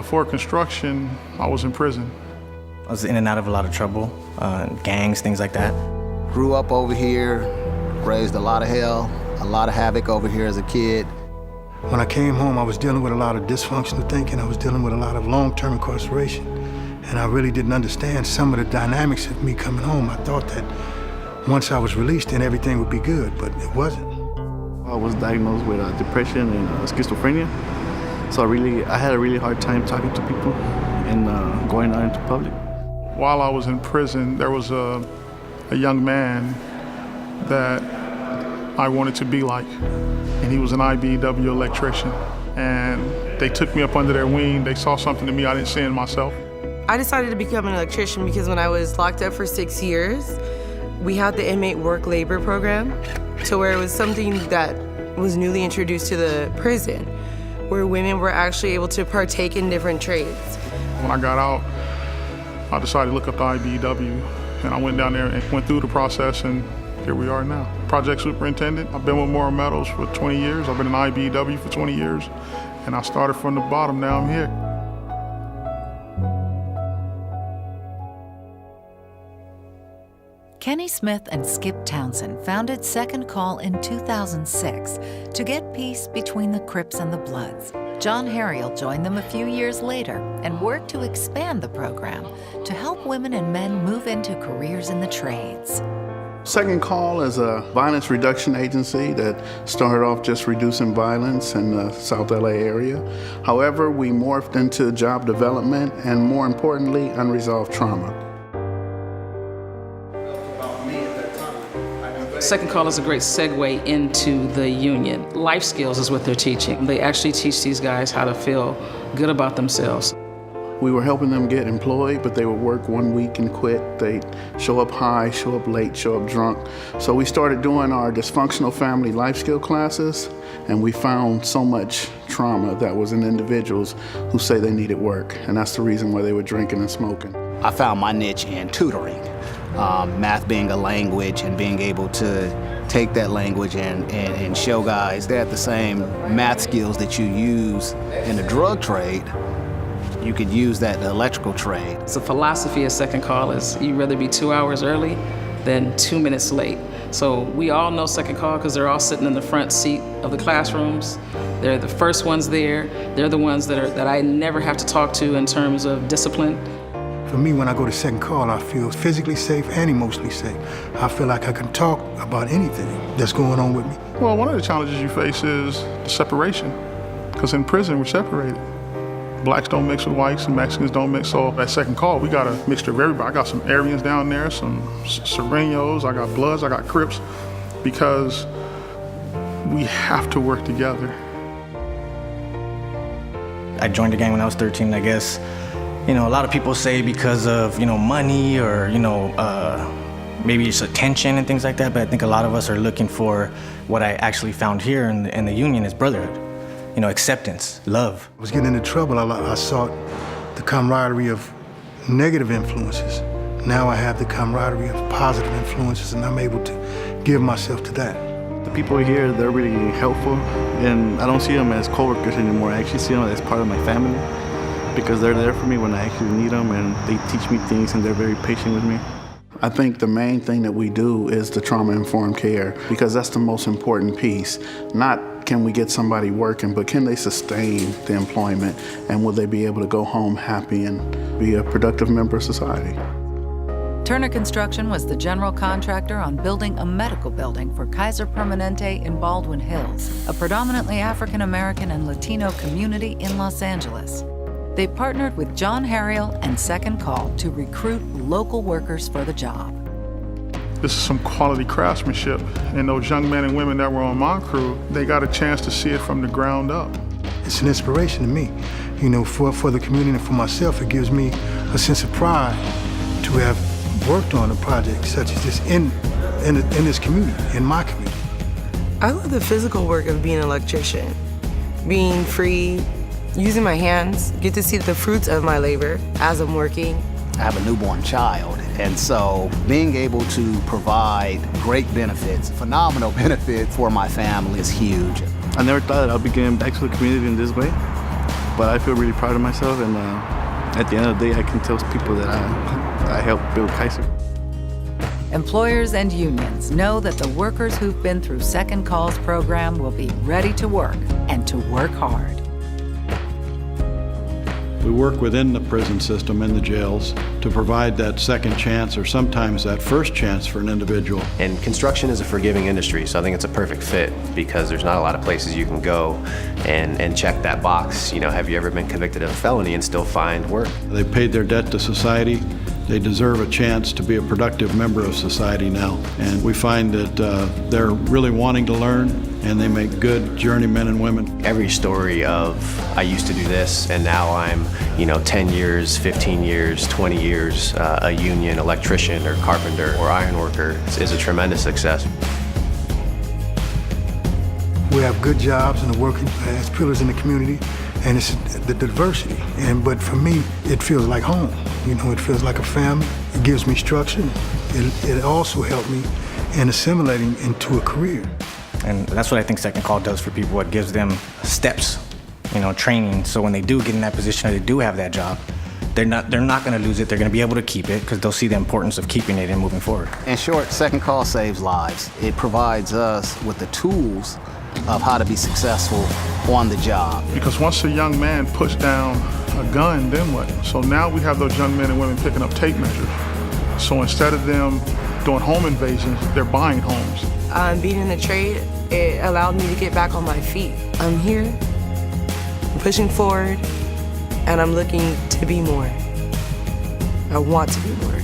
Before construction, I was in prison. I was in and out of a lot of trouble, gangs, things like that. Grew up over here, raised a lot of hell, a lot of havoc over here as a kid. When I came home, I was dealing with a lot of dysfunctional thinking. I was dealing with a lot of long-term incarceration. And I really didn't understand some of the dynamics of me coming home. I thought that once I was released, then everything would be good, but it wasn't. I was diagnosed with depression and schizophrenia. So I had a really hard time talking to people and going out into public. While I was in prison, there was a young man that I wanted to be like, and he was an IBEW electrician. And they took me up under their wing. They saw something in me I didn't see in myself. I decided to become an electrician because when I was locked up for 6 years, we had the inmate work labor program, to where it was something that was newly introduced to the prison, where women were actually able to partake in different trades. When I got out, I decided to look up the IBEW, and I went down there and went through the process, and here we are now. Project superintendent. I've been with Moral Metals for 20 years. I've been in IBEW for 20 years, and I started from the bottom. Now I'm here. Kenny Smith and Skip Townsend founded Second Call in 2006 to get peace between the Crips and the Bloods. John Harriel joined them a few years later and worked to expand the program to help women and men move into careers in the trades. Second Call is a violence reduction agency that started off just reducing violence in the South LA area. However, we morphed into job development and, more importantly, unresolved trauma. Second Call is a great segue into the union. Life skills is what they're teaching. They actually teach these guys how to feel good about themselves. We were helping them get employed, but they would work 1 week and quit. They'd show up high, show up late, show up drunk. So we started doing our dysfunctional family life skill classes, and we found so much trauma that was in individuals who say they needed work, and that's the reason why they were drinking and smoking. I found my niche in tutoring. Math being a language and being able to take that language and show guys that the same math skills that you use in the drug trade, you could use that in the electrical trade. So philosophy of Second Call is you'd rather be 2 hours early than 2 minutes late. So we all know Second Call because they're all sitting in the front seat of the classrooms. They're the first ones there. They're the ones that I never have to talk to in terms of discipline. For me, when I go to Second Call, I feel physically safe and emotionally safe. I feel like I can talk about anything that's going on with me. Well, one of the challenges you face is the separation, because in prison we're separated. Blacks don't mix with whites and Mexicans don't mix. So at Second Call, we got a mixture of everybody. I got some Aryans down there, some Serenos, I got Bloods, I got Crips, because we have to work together. I joined the gang when I was 13, I guess. You know, a lot of people say because of, money or, maybe it's attention and things like that, but I think a lot of us are looking for what I actually found here in the union is brotherhood, acceptance, love. I was getting into trouble. I sought the camaraderie of negative influences. Now I have the camaraderie of positive influences, and I'm able to give myself to that. The people here, they're really helpful, and I don't see them as coworkers anymore. I actually see them as part of my family, because they're there for me when I actually need them, and they teach me things, and they're very patient with me. I think the main thing that we do is the trauma-informed care, because that's the most important piece. Not can we get somebody working, but can they sustain the employment, and will they be able to go home happy and be a productive member of society? Turner Construction was the general contractor on building a medical building for Kaiser Permanente in Baldwin Hills, a predominantly African-American and Latino community in Los Angeles. They partnered with John Harriel and Second Call to recruit local workers for the job. This is some quality craftsmanship, and those young men and women that were on my crew, they got a chance to see it from the ground up. It's an inspiration to me. For the community and for myself, it gives me a sense of pride to have worked on a project such as this in this community, in my community. I love the physical work of being an electrician, being free, using my hands, get to see the fruits of my labor as I'm working. I have a newborn child, and so being able to provide great benefits, phenomenal benefits for my family is huge. I never thought that I'd be getting back to the community in this way, But I feel really proud of myself, and at the end of the day, I can tell people that I helped build Kaiser. Employers and unions know that the workers who've been through Second Call's program will be ready to work and to work hard. We work within the prison system in the jails to provide that second chance or sometimes that first chance for an individual. And construction is a forgiving industry, so I think it's a perfect fit because there's not a lot of places you can go and check that box. You know, have you ever been convicted of a felony and still find work? They paid their debt to society. They deserve a chance to be a productive member of society now. And we find that they're really wanting to learn, and they make good journeymen and women. Every story of, I used to do this, and now I'm, 10 years, 15 years, 20 years, a union electrician or carpenter or iron worker is a tremendous success. We have good jobs and the working class pillars in the community, and it's the diversity. But for me, it feels like home. It feels like a family. It gives me structure. It also helped me in assimilating into a career. And that's what I think Second Call does for people. It gives them steps, training. So when they do get in that position or they do have that job, they're not going to lose it. They're going to be able to keep it because they'll see the importance of keeping it and moving forward. In short, Second Call saves lives. It provides us with the tools of how to be successful on the job. Because once a young man puts down a gun, then what? So now we have those young men and women picking up tape measures. So instead of them doing home invasions, they're buying homes. Being in the trade, it allowed me to get back on my feet. I'm here, I'm pushing forward, and I'm looking to be more. I want to be more.